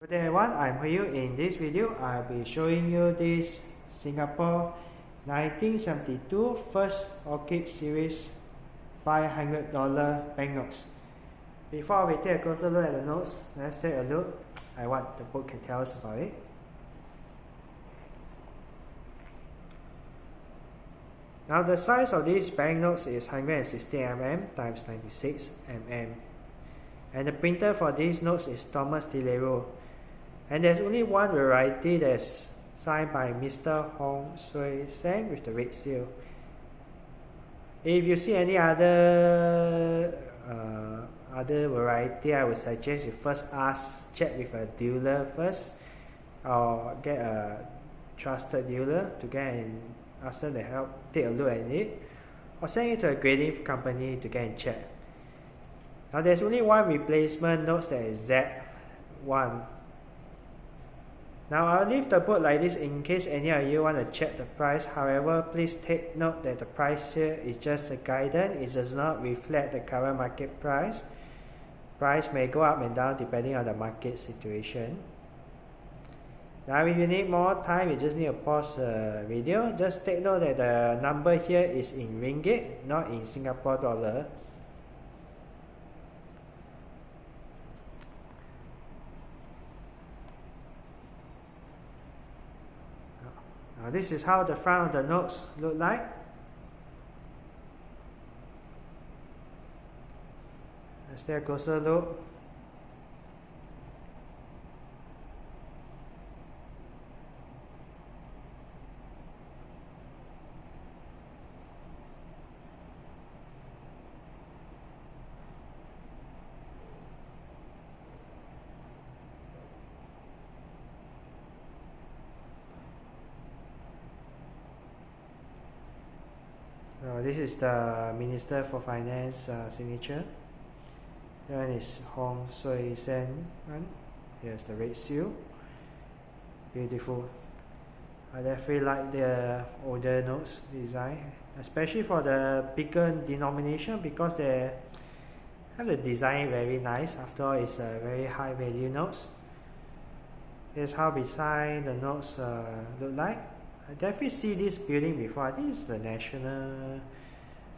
Good day everyone, I'm Hui. In this video, I'll be showing you this Singapore 1972 first Orchids Series $500 banknotes. Before we take a closer look at the notes, let's take a look at what the book can tell us about it. Now the size of these banknotes is 160 mm times 96 mm. And the printer for these notes is Thomas Delero. And there's only one variety that's signed by Mr. Hon Sui Sen with the red seal. If you see any other variety, I would suggest you first check with a dealer first, or get a trusted dealer to ask them to help take a look at it, or send it to a grading company to get and check. Now there's only one replacement note, that is Z1. Now I'll leave the book like this in case any of you want to check the price. However, please take note that the price here is just a guidance. It does not reflect the current market price. Price may go up and down depending on the market situation. Now if you need more time, you just need to pause the video. Just take note that the number here is in ringgit, not in Singapore dollar. Now this is how the front of the notes look like. Let's take a closer look. So this is the Minister for Finance signature. Here is Hon Sui Sen. Here's the red seal. Beautiful. I definitely like the older notes design, especially for the bigger denomination, because they have the design very nice. After all, it's a very high value notes. Here's how beside the notes look like. I definitely see this building before. I think it's the National.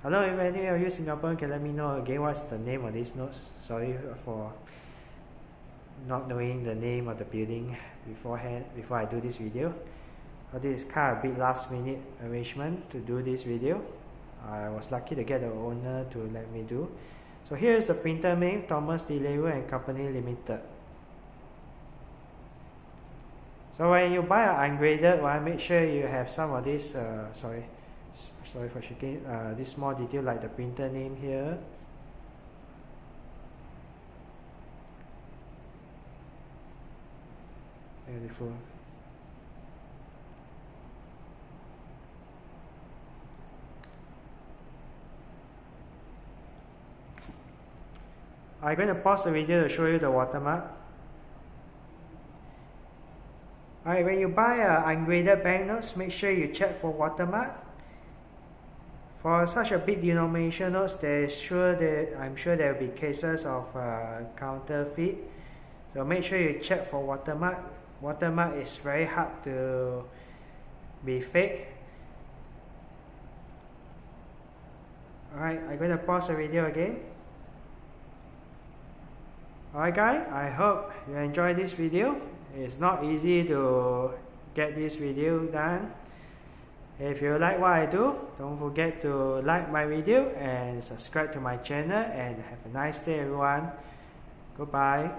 I don't know if any of you Singaporean can let me know again what's the name of these notes. Sorry for not knowing the name of the building beforehand before I do this video. But this is kind of a big last minute arrangement to do this video. I was lucky to get the owner to let me do. So here is the printer name, Thomas Delero and Company Limited. So when you buy an ungraded one, make sure you have some of this, sorry for shaking, this small detail like the printer name here. Beautiful. I'm going to pause the video to show you the watermark. Alright, when you buy ungraded banknotes, make sure you check for watermark. For such a big denomination notes, I'm sure there will be cases of counterfeit. So make sure you check for watermark. Watermark is very hard to be fake. Alright, I'm going to pause the video again. Alright guys, I hope you enjoyed this video. It's not easy to get this video done. If you like what I do, don't forget to like my video and subscribe to my channel, and have a nice day everyone. Goodbye.